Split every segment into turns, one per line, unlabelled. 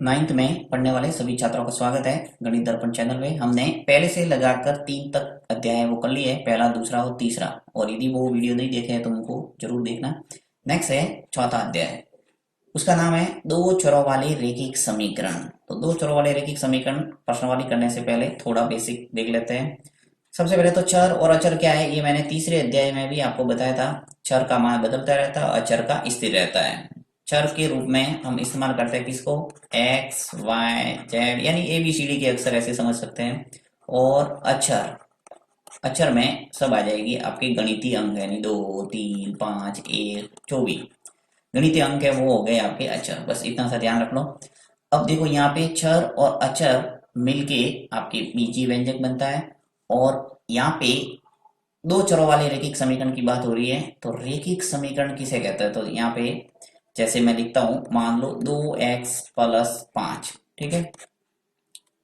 Ninth में पढ़ने वाले सभी छात्रों का स्वागत है। गणित दर्पण चैनल में हमने पहले से लगाकर 3 तक अध्याय वो कर लिए है, पहला, दूसरा और तीसरा। और यदि वो वीडियो नहीं देखे हैं तो उनको जरूर देखना। नेक्स्ट है चौथा अध्याय, उसका नाम है दो चरों वाले रैखिक समीकरण। तो दो चरों वाले रैखिक समीकरण प्रश्नावली करने से पहले थोड़ा बेसिक देख लेते हैं। सबसे पहले तो चर और अचर क्या है, ये मैंने तीसरे अध्याय में भी आपको बताया था। चर का मान बदलता रहता है, अचर का स्थिर रहता है। चर के रूप में हम इस्तेमाल करते हैं किसको, एक्स वाई जेड, यानी ABCD के अक्षर ऐसे समझ सकते हैं। और अचर, अचर में सब आ जाएगी आपके गणितीय अंक, यानी 2 3 5 1 जो भी गणितीय अंक है वो हो गए आपके अचर। बस इतना सा ध्यान रख लो। अब देखो यहाँ पे चर और अचर मिलके आपके बीजीय व्यंजक बनता है। और यहाँ पे दो चरों वाले रैखिक समीकरण की बात हो रही है, तो रैखिक समीकरण किसे कहता है। तो यहाँ पे जैसे मैं लिखता हूं, मान लो 2x+5, ठीक है।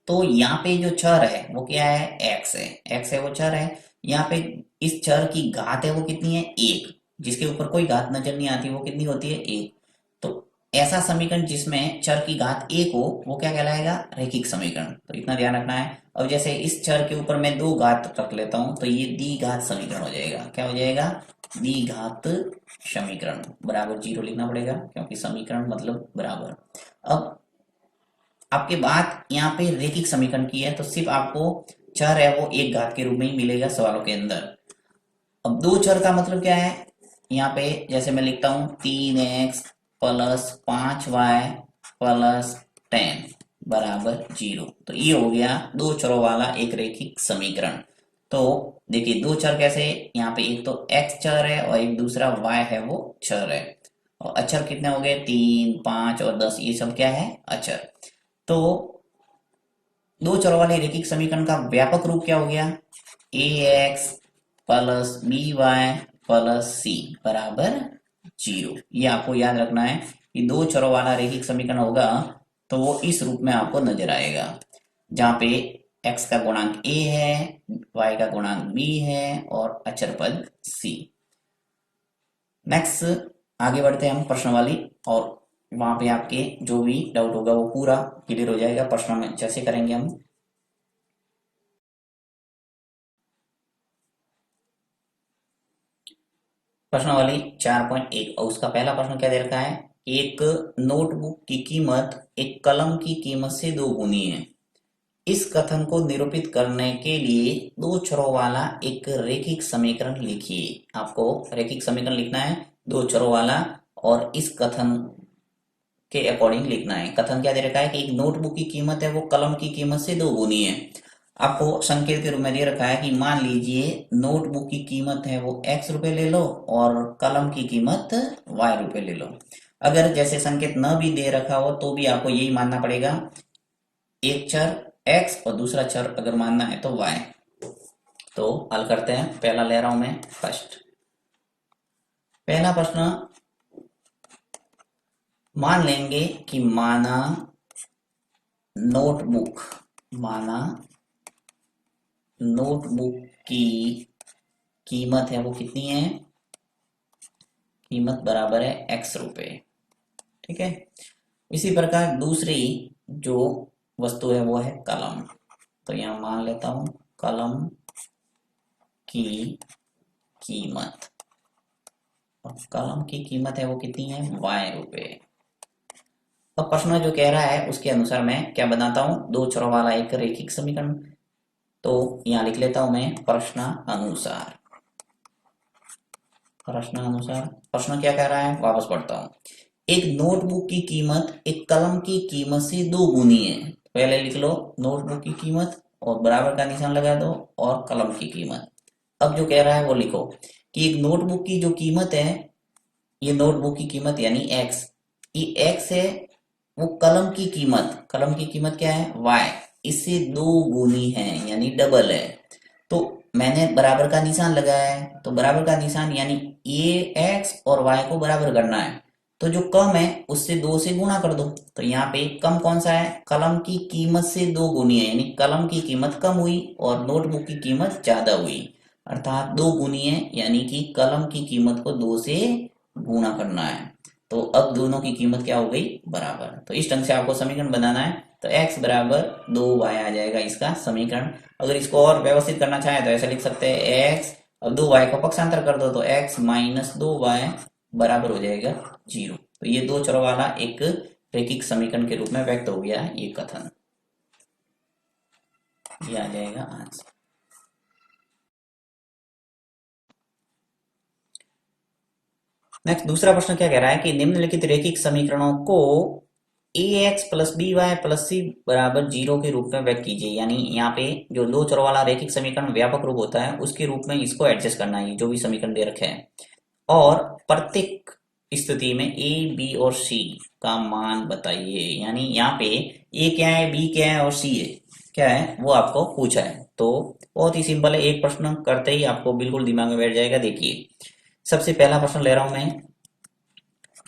तो यहाँ पे जो चर है वो क्या है, x है, x है वो चर है। यहाँ पे इस चर की घात है वो कितनी है, 1। जिसके ऊपर कोई घात नजर नहीं आती वो कितनी होती है, 1। तो ऐसा समीकरण जिसमें चर की घात 1 हो वो क्या कहलाएगा, रैखिक समीकरण। तो इतना ध्यान रखना है। अब जैसे इस चर के ऊपर मैं 2 घात रख लेता हूं तो ये द्विघात समीकरण हो जाएगा। क्या हो जाएगा, द्विघात समीकरण। बराबर 0 लिखना पड़ेगा क्योंकि समीकरण मतलब बराबर। अब आपके बात यहाँ पे रैखिक समीकरण की है, तो सिर्फ आपको चर है वो एक घात के रूप में ही मिलेगा सवालों के अंदर। अब दो चर का मतलब क्या है, यहाँ पे जैसे मैं लिखता हूँ 3x+5y+10 बराबर 0। तो ये हो गया दो चरों वाला एक रैखिक समीकरण। तो देखिए दो चर कैसे, यहाँ पे एक तो x चर है और एक दूसरा y है वो चर है। और अचर कितने हो गए, 3 5 और 10, ये सब क्या है, अचर। तो दो चरों वाले रैखिक समीकरण का व्यापक रूप क्या हो गया, ax+by+c बराबर 0। ये आपको याद रखना है कि दो चरों वाला रैखिक समीकरण होगा तो वो इस रूप में आपको नजर आएगा, जहां पे x का गुणांक a है, y का गुणांक b है और अचर पद c। नेक्स्ट आगे बढ़ते हैं हम प्रश्नावली, और वहां पे आपके जो भी डाउट होगा वो पूरा क्लियर हो जाएगा। प्रश्न में जैसे करेंगे हम, प्रश्नावली 4.1 और उसका पहला प्रश्न क्या दे रखा है, एक नोटबुक की कीमत एक कलम की कीमत से 2 गुनी है। इस कथन को निरूपित करने के लिए दो चरों वाला एक रैखिक समीकरण लिखिए। आपको रैखिक समीकरण लिखना है दो चरों वाला, और इस कथन के अकॉर्डिंग लिखना है। कथन क्या दे रखा है कि एक नोटबुक की कीमत है वो कलम की कीमत से 2 गुनी है। आपको संकेत के रूप में दे रखा है कि मान लीजिए नोटबुक की कीमत है वो x रुपए ले लो और कलम की कीमत y रुपए ले लो। अगर जैसे संकेत न भी दे रखा हो तो भी आपको यही मानना पड़ेगा, एक चर x और दूसरा चर अगर मानना है तो y। तो हल करते हैं, पहला ले रहा हूं मैं फर्स्ट। पहला प्रश्न, मान लेंगे कि माना नोटबुक, माना नोटबुक की कीमत है वो कितनी है, कीमत बराबर है x रुपए, ठीक है। इसी प्रकार दूसरी जो वस्तु है वो है कलम। तो यहां मान लेता हूं कलम की कीमत, और कलम की कीमत है वो कितनी है, y रुपए। अब प्रश्न जो कह रहा है उसके अनुसार मैं क्या बनाता हूं, दो चरों वाला एक रैखिक समीकरण। तो यहां लिख लेता हूं मैं प्रश्न अनुसार। प्रश्न अनुसार प्रश्न क्या कह रहा है, वापस पढ़ता हूं। एक नोटबुक की कीमत एक कलम की कीमत से 2 गुनी है। पहले लिख लो नोटबुक की कीमत और बराबर का निशान लगा दो और कलम की कीमत। अब जो कह रहा है वो लिखो कि एक नोटबुक की जो कीमत है, ये नोटबुक की कीमत यानी x, ये x है वो कलम की कीमत क्या है, y, इससे 2 गुनी है यानी डबल है। तो मैंने बराबर का निशान लगाया है, तो बराबर का निशान यानी ये x और y को बराबर करना है। तो जो कम है उससे 2 से गुणा कर दो। तो यहाँ पे कम कौन सा है, कलम की कीमत से 2 गुनी है, यानी कलम की कीमत कम हुई और नोटबुक की कीमत ज्यादा हुई, अर्थात 2 गुनी है, यानी कि कलम की कीमत को 2 से गुणा करना है। तो अब दोनों की कीमत क्या हो गई, बराबर। तो इस ढंग से आपको समीकरण बनाना है। तो x बराबर 2y आ जाएगा इसका समीकरण। अगर इसको और व्यवस्थित करना चाहे तो ऐसे लिख सकते हैं x, अब 2y को पक्षांतर कर दो तो x माइनस 2y बराबर हो जाएगा 0। तो ये दो चरों वाला एक रैखिक समीकरण के रूप में व्यक्त हो गया है ये कथन। ये आ जाएगा आंसर। नेक्स्ट दूसरा प्रश्न क्या कह रहा है कि निम्नलिखित रैखिक समीकरणों को ax plus B Y plus सी बराबर 0 के रूप में व्यक्त कीजिए। यानी यहाँ पे जो दो चरों वाला रैखिक समीकरण व्यापक रूप होता है उसके रूप में इसको एडजस्ट करना है, जो भी समीकरण दे रखे हैं। और प्रत्येक स्थिति में a b और c का मान बताइए। यानी यहाँ पे a क्या है, b क्या है और c है क्या है वो आपको पूछा है। तो बहुत ही सिंपल है, एक प्रश्न करते ही आपको बिल्कुल दिमाग में बैठ जाएगा। देखिए सबसे पहला प्रश्न ले रहा हूं मैं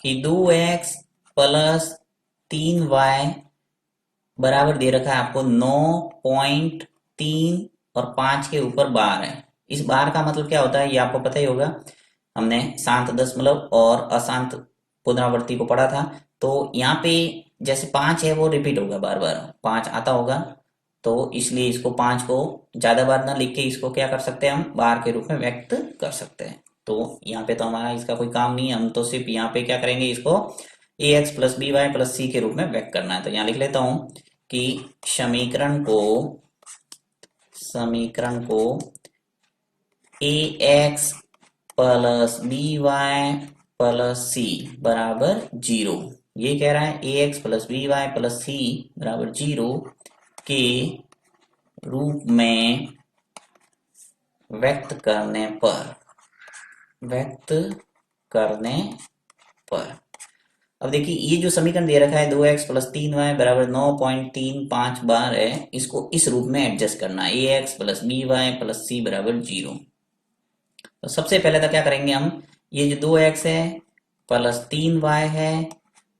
कि 2x प्लस 3y बराबर दे रखा है आपको 9.3 और 5 के ऊपर बार है। इस बार का मतलब क्या होता है ये आपको पता ही होगा, हमने शांत दशमलव और अशांत पुनरावृत्ति को पढ़ा था। तो यहाँ पे जैसे 5 है वो रिपीट होगा, बार बार 5 आता होगा, तो इसलिए इसको 5 को ज्यादा बार ना लिख के इसको क्या कर सकते हैं, हम बार के रूप में व्यक्त कर सकते हैं। तो यहाँ पे तो हमारा इसका कोई काम नहीं है, हम तो सिर्फ यहाँ पे क्या करेंगे, इसको ए x plus B Y plus सी के रूप में व्यक्त करना है। तो यहाँ लिख लेता हूं कि समीकरण को ए x plus B Y plus सी बराबर 0, ये कह रहा है ए x plus B Y plus सी बराबर 0 के रूप में व्यक्त करने पर अब देखिए ये जो समीकरण दे रखा है 2x प्लस 3y बराबर 9.35 बार है, इसको इस रूप में एडजस्ट करना है, ए x plus B Y plus सी बराबर 0। तो सबसे पहले तो क्या करेंगे हम, ये जो 2x है प्लस 3y है,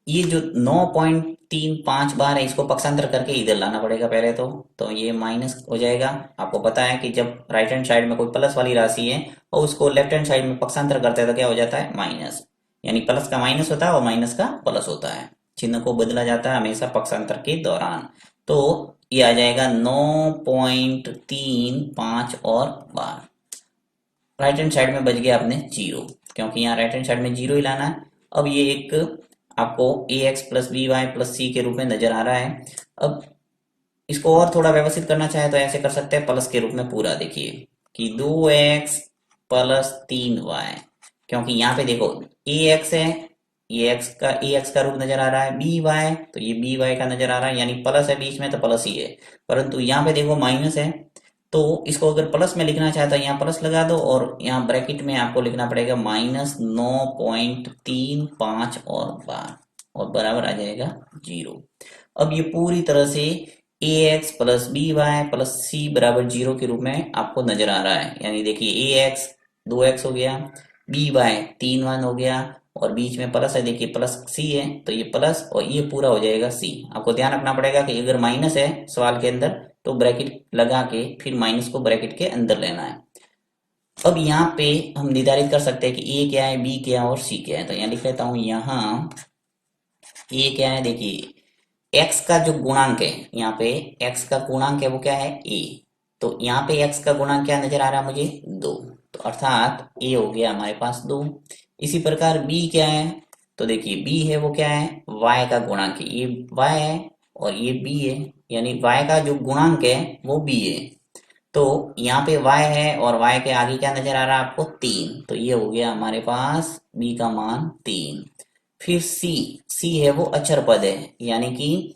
ये जो 9.35 बार है इसको पक्षांतर करके इधर लाना पड़ेगा पहले तो ये माइनस हो जाएगा। आपको पता है कि जब राइट हैंड साइड में कोई प्लस वाली राशि है और उसको लेफ्ट हैंड साइड में पक्षांतर करते हैं तो क्या हो जाता है, माइनस। यानी प्लस का माइनस होता है और माइनस का प्लस होता है, चिन्ह को बदला जाता है हमेशा पक्षांतर के दौरान। तो ये आ जाएगा 9.35 और बार राइट हैंड साइड में बच गया अपने 0, क्योंकि यहाँ राइट हैंड साइड में 0 ही लाना है। अब ये एक आपको ए x plus B Y plus सी के रूप में नजर आ रहा है। अब इसको और थोड़ा व्यवस्थित करना चाहे तो ऐसे कर सकते हैं, प्लस के रूप में पूरा देखिए कि 2x प्लस 3y, क्योंकि यहाँ पे देखो ए एक्स है, ए एक्स का रूप नजर आ रहा है, बी वाई तो ये बी वाई का नजर आ रहा है, यानी प्लस है बीच में तो प्लस ही है। परंतु यहाँ पे देखो माइनस है, तो इसको अगर प्लस में लिखना चाहता है यहाँ प्लस लगा दो और यहाँ ब्रैकेट में आपको लिखना पड़ेगा -9.35 और बार और बराबर आ जाएगा 0। अब ये पूरी तरह से A x plus B Y plus सी बराबर 0 के रूप में आपको नजर आ रहा है। यानी देखिए ए एक्स 2x हो गया, बी वाई 3 1 हो गया और बीच में प्लस है, देखिए प्लस सी है तो ये प्लस और ये पूरा हो जाएगा सी। आपको ध्यान रखना पड़ेगा कि अगर माइनस है सवाल के अंदर तो ब्रैकेट लगा के फिर माइनस को ब्रैकेट के अंदर लेना है। अब यहाँ पे हम निर्धारित कर सकते हैं कि ए क्या है, बी क्या है और सी क्या है। तो यहाँ लिख लेता हूं, यहाँ ए क्या है, देखिए एक्स का जो गुणांक है, यहाँ पे एक्स का गुणांक है वो क्या है, ए। तो यहाँ पे एक्स का गुणांक क्या नजर आ रहा है मुझे, 2। तो अर्थात ए हो गया हमारे पास 2। इसी प्रकार बी क्या है, तो देखिए बी है वो क्या है, वाई का गुणांक है, ये वाई है और ये बी है, यानी y का जो गुणांक है वो b है। तो यहाँ पे y है और y के आगे क्या नजर आ रहा है आपको, 3। तो ये हो गया हमारे पास b का मान 3। फिर c है वो अचर पद है, यानी कि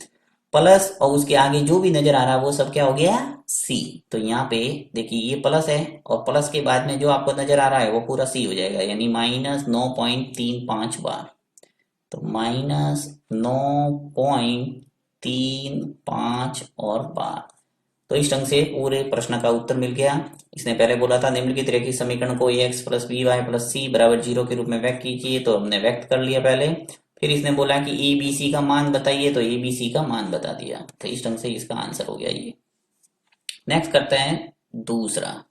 प्लस और उसके आगे जो भी नजर आ रहा है वो सब क्या हो गया, c। तो यहाँ पे देखिए ये प्लस है और प्लस के बाद में जो आपको नजर आ रहा है वो पूरा c हो जाएगा, यानी -9.35 बार। तो -9.35 और बार। तो इस ढंग से पूरे प्रश्न का उत्तर मिल गया। इसने पहले बोला था निम्नलिखित रेखीय समीकरण को ए x plus B Y plus सी बराबर 0 के रूप में व्यक्त कीजिए, तो हमने व्यक्त कर लिया पहले। फिर इसने बोला कि ए बी सी का मान बताइए, तो ए बी सी का मान बता दिया। तो इस ढंग से इसका आंसर हो गया ये। नेक्स्ट करते हैं दूसरा।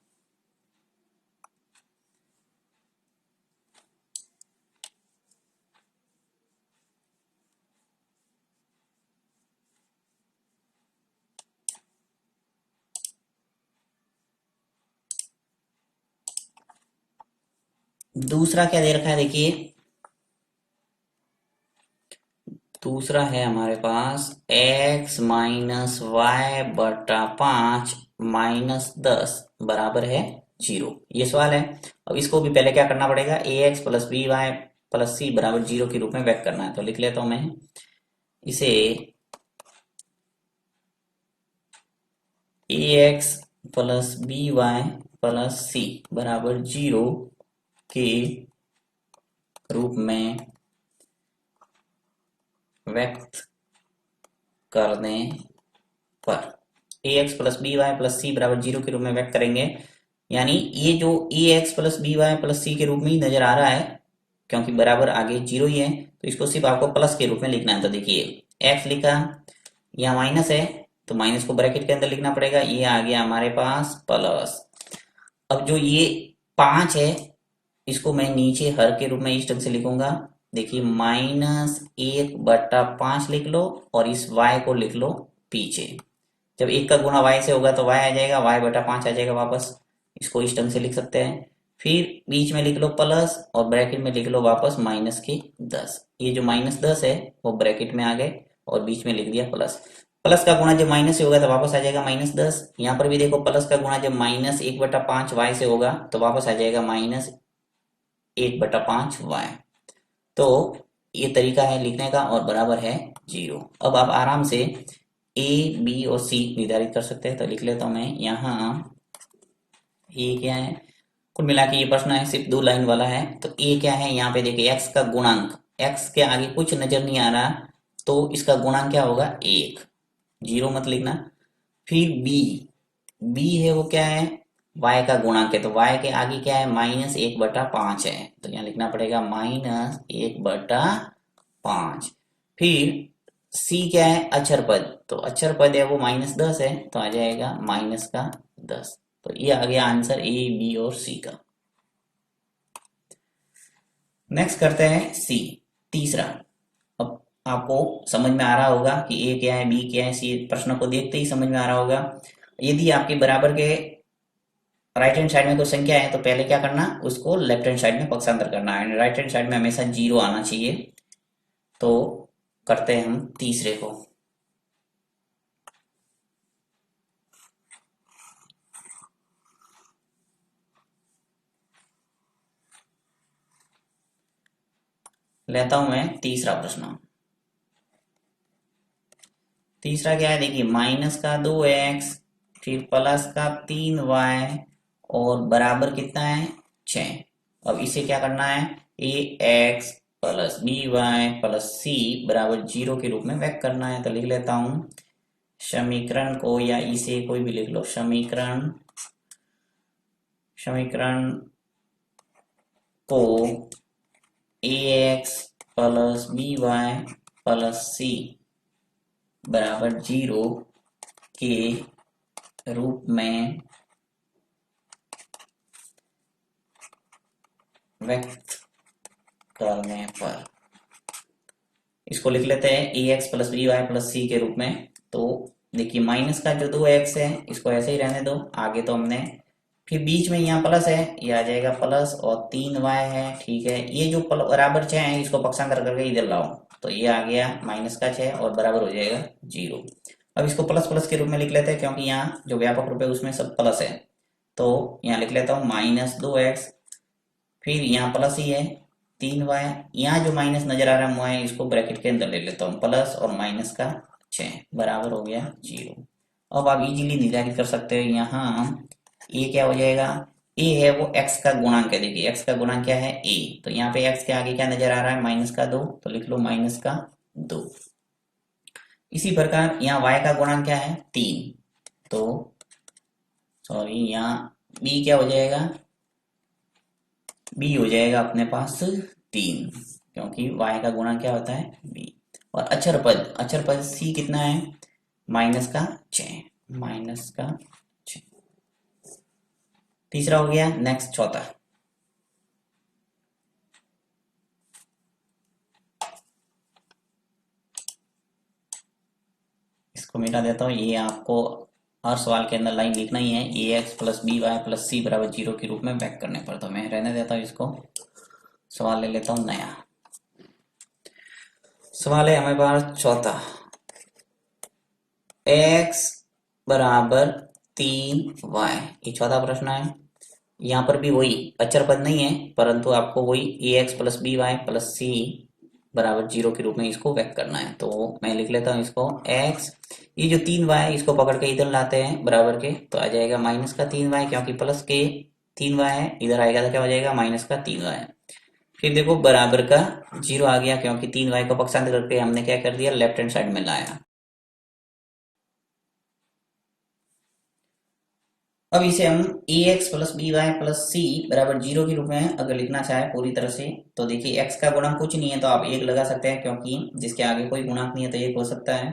दूसरा क्या दे रखा है देखिए, दूसरा है हमारे पास x माइनस वाई बटा 5 माइनस 10 बराबर है 0। ये सवाल है। अब इसको भी पहले क्या करना पड़ेगा, a x plus B Y plus सी बराबर 0 के रूप में व्यक्त करना है। तो लिख लेता हूं मैं इसे, a x plus B Y plus सी बराबर 0 के रूप में व्यक्त करने पर, a x plus B Y plus सी बराबर 0 के रूप में व्यक्त करेंगे। यानी ये जो a x plus B Y plus सी के रूप में ही नजर आ रहा है, क्योंकि बराबर आगे 0 ही है, तो इसको सिर्फ आपको प्लस के रूप में लिखना है। तो देखिए एक्स लिखा, यहाँ माइनस है तो माइनस को ब्रैकेट के अंदर लिखना पड़ेगा, ये आ गया हमारे पास प्लस। अब जो ये 5 है, इसको मैं नीचे हर के रूप में इस ढंग से लिखूंगा। देखिए माइनस 1/5 लिख लो और इस y को लिख लो पीछे। जब 1 का गुणा y से होगा तो y आ जाएगा, y/5 आ जाएगा वापस। इसको इस ढंग से लिख सकते हैं। फिर बीच में लिख लो प्लस और ब्रैकेट में लिख लो वापस माइनस के 10। ये जो माइनस 10 है वो ब्रैकेट में आ गए और बीच में लिख दिया प्लस। प्लस का गुणा जब माइनस से होगा तो वापस आ जाएगा -10। यहाँ पर भी देखो प्लस का गुणा जब -1/5 y से होगा तो वापस आ जाएगा -1/5 y। तो ये तरीका है लिखने का और बराबर है 0। अब आप आराम से ए बी और सी निर्धारित कर सकते हैं। तो लिख लेता हूं मैं यहाँ, ए क्या है, कुल मिला के ये प्रश्न है सिर्फ 2 लाइन वाला है। तो ए क्या है, यहाँ पे देखिए एक्स का गुणांक, एक्स के आगे कुछ नजर नहीं आ रहा, तो इसका गुणांक क्या होगा 1, 0 मत लिखना। फिर बी, बी है वो क्या है, y का गुणांक है, तो y के आगे क्या है -1/5 है, तो यहाँ लिखना पड़ेगा -1/5। फिर c क्या है, अक्षर पद, तो अक्षर पद है वो -10 है, तो आ जाएगा -10। तो ये आ गया आंसर ए बी और सी का। नेक्स्ट करते हैं सी, तीसरा। अब आपको समझ में आ रहा होगा कि ए क्या है बी क्या है, सी प्रश्न को देखते ही समझ में आ रहा होगा। यदि आपके बराबर के राइट हैंड साइड में कोई संख्या है तो पहले क्या करना, उसको लेफ्ट हैंड साइड में पक्षांतर करना है। राइट हैंड साइड में हमेशा 0 आना चाहिए। तो करते हैं हम तीसरे को। लेता हूं मैं तीसरा प्रश्न। तीसरा क्या है देखिए, माइनस का 2x फिर प्लस का 3y और बराबर कितना है 6। अब इसे क्या करना है, ए x plus B Y plus सी बराबर 0 के रूप में व्यक्त करना है। तो लिख लेता हूं समीकरण को, या इसे कोई भी लिख लो, समीकरण समीकरण को ए x plus B Y plus सी बराबर 0 के रूप में व्यक्त करने पर, इसको लिख लेते हैं a x plus B Y plus सी के रूप में। तो देखिए माइनस का जो 2x है इसको ऐसे ही रहने दो, आगे तो हमने, फिर बीच में यहाँ प्लस है, ये आ जाएगा प्लस और 3y है, ठीक है। ये जो बराबर 6 है इसको पक्षांतर करके इधर लाओ, तो ये आ गया -6 और बराबर हो जाएगा 0। अब इसको प्लस प्लस के रूप में लिख लेते हैं, क्योंकि यहाँ जो व्यापक रूप है उसमें सब प्लस है। तो यहाँ लिख लेता हूँ -2x, फिर यहाँ प्लस ही है 3y, यहाँ जो माइनस नजर आ रहा है मैं इसको ब्रैकेट के अंदर ले लेता हूँ, प्लस और माइनस का 6 बराबर हो गया 0। अब आप इजीली निर्धारित कर सकते हो, यहाँ ए क्या हो जाएगा, ए है वो x का गुणांक है। देखिए x का गुणांक क्या है a, तो यहाँ पे x के आगे क्या नजर आ रहा है -2, तो लिख लो -2। इसी प्रकार यहाँ y का गुणांक क्या है 3, तो सॉरी यहाँ b क्या हो जाएगा, b हो जाएगा अपने पास 3, क्योंकि y का गुणा क्या होता है b। और अक्षर पद c कितना है -6, -6। तीसरा हो गया। नेक्स्ट चौथा, इसको मिटा देता हूँ, ये आपको हर सवाल के अंदर लाइन लिखना ही है, ए x plus B Y plus सी बराबर 0 के रूप में व्यक्त करने पर। तो मैं रहने देता हूँ इसको, सवाल ले लेता हूँ नया। सवाल है हमारे पास चौथा, एक्स बराबर 3y, ये चौथा प्रश्न है। यहाँ पर भी वही अचर पद नहीं है, परंतु आपको वही a x plus B Y plus सी बराबर 0 के रूप में इसको व्यक्त करना है। तो मैं लिख लेता हूँ इसको, x, ये जो 3y इसको पकड़ के इधर लाते हैं बराबर के, तो आ जाएगा माइनस का 3y, क्योंकि प्लस के 3y है, इधर आएगा तो क्या हो जाएगा माइनस का 3y। फिर देखो बराबर का 0 आ गया, क्योंकि 3y को पक्षांतर करके हमने क्या कर दिया, लेफ्ट हैंड साइड में लाया। अब इसे हम a x plus B Y plus सी बराबर 0 के रूप में अगर लिखना चाहे पूरी तरह से, तो देखिए x का गुणांक कुछ नहीं है तो आप 1 लगा सकते हैं, क्योंकि जिसके आगे कोई गुणांक नहीं है तो 1 हो सकता है।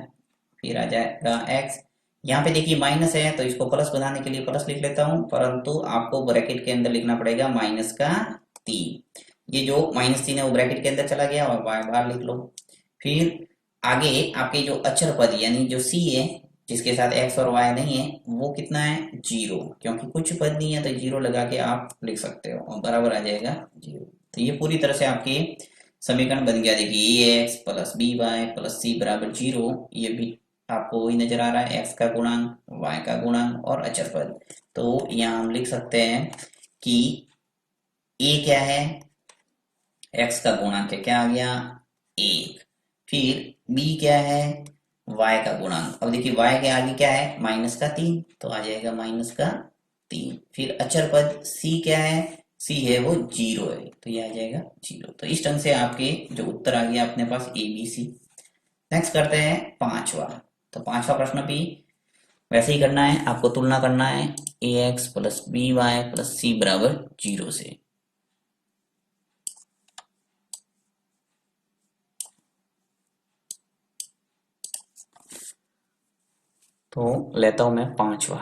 फिर आ जाएगा x, यहाँ पे देखिए माइनस है तो इसको प्लस बनाने के लिए प्लस लिख लेता हूँ, परंतु आपको ब्रैकेट के अंदर लिखना पड़ेगा माइनस का 3। ये जो -3 है वो ब्रैकेट के अंदर चला गया और y बाहर लिख लो। फिर आगे आपके जो अक्षर पद यानी जो c है, जिसके साथ x और y नहीं है, वो कितना है 0, क्योंकि कुछ पद नहीं है तो 0 लगा के आप लिख सकते हो और बराबर आ जाएगा 0। तो ये पूरी तरह से आपके समीकरण बन गया। देखिए a x plus B Y plus सी बराबर 0, ये भी आपको वही नजर आ रहा है, x का गुणांक, y का गुणांक और अचर पद। तो यहाँ हम लिख सकते हैं कि a क्या है, x का गुणांक है, क्या आ गया 1। फिर b क्या है, y का गुणांक। अब देखिए y के आगे क्या है माइनस का 3, तो आ जाएगा माइनस का 3। फिर अचर पद c क्या है, c है वो 0 है, तो ये आ जाएगा 0। तो इस ढंग से आपके जो उत्तर आ गया अपने पास ए बी सी। नेक्स्ट करते हैं पांचवा। तो पांचवा प्रश्न भी वैसे ही करना है, आपको तुलना करना है ए x plus B Y plus सी बराबर 0 से। तो लेता हूं मैं पांचवा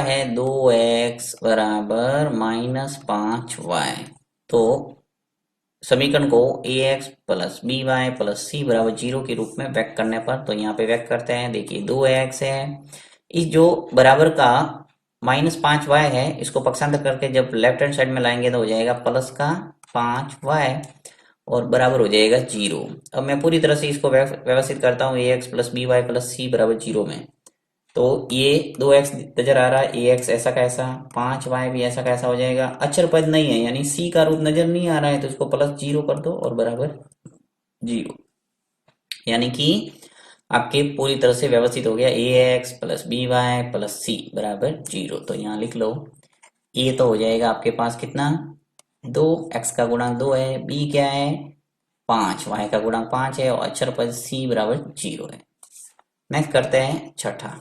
है 2x बराबर -5y। तो समीकरण को ए x plus B Y plus सी बराबर 0 के रूप में व्यक्त करने पर, तो यहाँ पे व्यक्त करते हैं। देखिए 2x है, इस जो बराबर का -5y है इसको पक्षांतर करके जब लेफ्ट हैंड साइड में लाएंगे तो हो जाएगा प्लस का 5y और बराबर हो जाएगा 0। अब मैं पूरी तरह से इसको व्यवस्थित करता हूँ, a x plus B Y plus सी बराबर 0 में। तो ये 2x नजर आ रहा है, ए एक्स ऐसा कैसा, 5y भी ऐसा कैसा हो जाएगा। अक्षर पद नहीं है यानी c का रूप नजर नहीं आ रहा है, तो इसको प्लस 0 कर दो और बराबर 0, यानी कि आपके पूरी तरह से व्यवस्थित हो गया a x plus B Y plus सी बराबर 0। तो यहाँ लिख लो, ए तो हो जाएगा आपके पास कितना 2, x का गुणांक 2 है, b क्या है 5, y का गुणांक 5 है और अक्षर पद c बराबर 0 है। नेक्स्ट करते हैं छठा।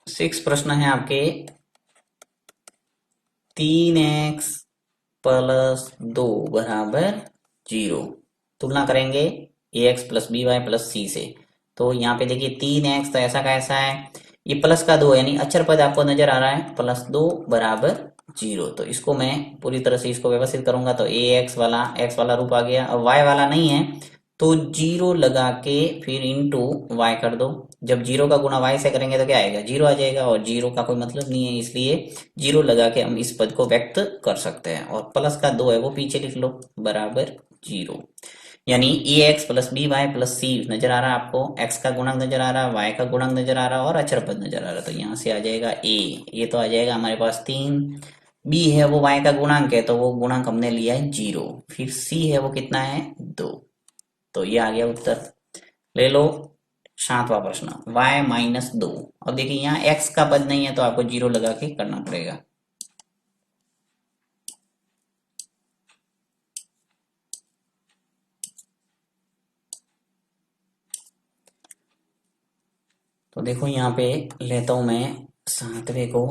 सिक्स प्रश्न है आपके, 3x प्लस 2 बराबर 0। तुलना करेंगे a x plus B Y plus c से। तो यहाँ पे देखिए 3x तो ऐसा कैसा है, ये प्लस का 2 यानी अक्षर पद आपको नजर आ रहा है, +2 बराबर 0। तो इसको मैं पूरी तरह से इसको व्यवस्थित करूंगा तो ए एक्स वाला रूप आ गया। अब y वाला नहीं है तो 0 लगा के फिर इंटू वाई कर दो। जब 0 का गुणा y से करेंगे तो क्या आएगा 0 आ जाएगा, और 0 का कोई मतलब नहीं है, इसलिए 0 लगा के हम इस पद को व्यक्त कर सकते हैं। और प्लस का 2 है वो पीछे लिख लो बराबर 0, यानी a x plus B Y plus c नजर आ रहा है आपको, x का गुणांक नजर आ रहा है, y का गुणांक नजर आ रहा है और अक्षर पद नजर आ रहा है। तो यहाँ से आ जाएगा a, ये तो आ जाएगा हमारे पास 3, b है वो y का गुणांक है तो वो गुणांक हमने लिया है 0, फिर c है वो कितना है 2। तो ये आ गया उत्तर। ले लो सातवां प्रश्न, y-2। अब देखिए यहाँ x का पद नहीं है तो आपको 0 लगा के करना पड़ेगा। तो देखो यहाँ पे लेता हूं मैं सातवें को,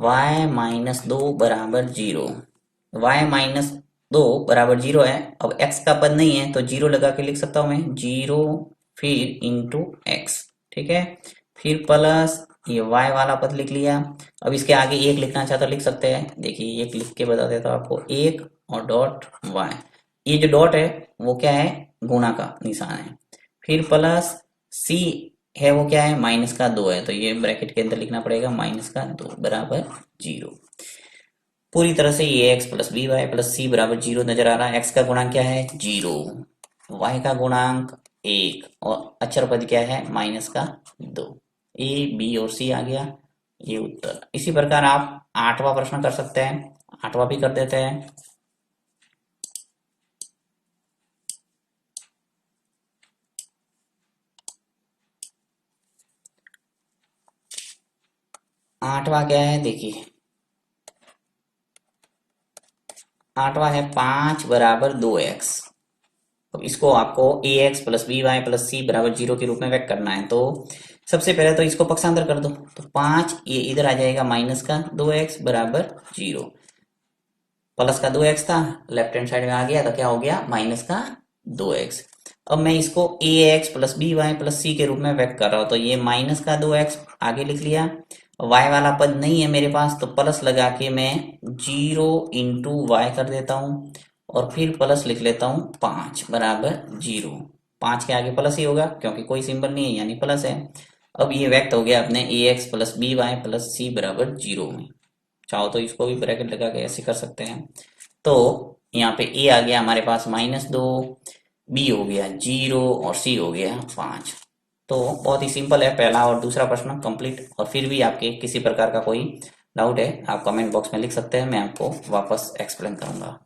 y-2 बराबर 0, y-2 बराबर 0 है। अब x का पद नहीं है तो 0 लगा के लिख सकता हूं मैं 0 फिर इंटू एक्स, ठीक है, फिर प्लस ये y वाला पद लिख लिया। अब इसके आगे एक लिखना चाहता तो लिख सकते हैं, देखिए एक लिख के बता देता हूं आपको, एक और डॉट y, ये जो डॉट है वो क्या है, गुणा का निशान है। फिर प्लस c है वो क्या है, माइनस का 2 है, तो ये ब्रैकेट के अंदर लिखना पड़ेगा माइनस का 2 बराबर 0। पूरी तरह से ये x plus B Y plus सी बराबर 0 नजर आ रहा है। एक्स का गुणांक क्या है, 0, वाई का गुणांक 1 और अचर पद क्या है, माइनस का 2। ए बी और सी आ गया ये उत्तर। इसी प्रकार आप 8वां प्रश्न कर सकते हैं, 8वां भी कर देते हैं। 8वां क्या है देखिए, 8वां है 5 बराबर 2x। अब इसको आपको ए x plus B Y plus सी बराबर 0 के रूप में व्यक्त करना है। तो सबसे पहले तो इसको पक्षांतर कर दो, तो 5 ये इधर आ जाएगा माइनस का 2x बराबर 0, प्लस का 2x था लेफ्ट हैंड साइड में आ गया तो क्या हो गया, माइनस का 2x। अब मैं इसको ए x plus B Y plus सी के रूप में व्यक्त कर रहा हूं, तो ये माइनस का 2x आगे लिख लिया। y वाला पद नहीं है मेरे पास, तो प्लस लगा के मैं 0 इंटू वाई कर देता हूं और फिर प्लस लिख लेता हूं 5 बराबर 0। 5 के आगे प्लस ही होगा क्योंकि कोई सिंबल नहीं है यानी प्लस है। अब ये व्यक्त हो गया अपने a x plus B Y plus सी बराबर 0 में। चाहो तो इसको भी ब्रैकेट लगा के ऐसे कर सकते हैं। तो यहाँ पे ए आ गया हमारे पास -2, बी हो गया 0 और सी हो गया 5। तो बहुत ही सिंपल है पहला और दूसरा प्रश्न कंप्लीट। और फिर भी आपके किसी प्रकार का कोई डाउट है आप कमेंट बॉक्स में लिख सकते हैं, मैं आपको वापस एक्सप्लेन करूंगा।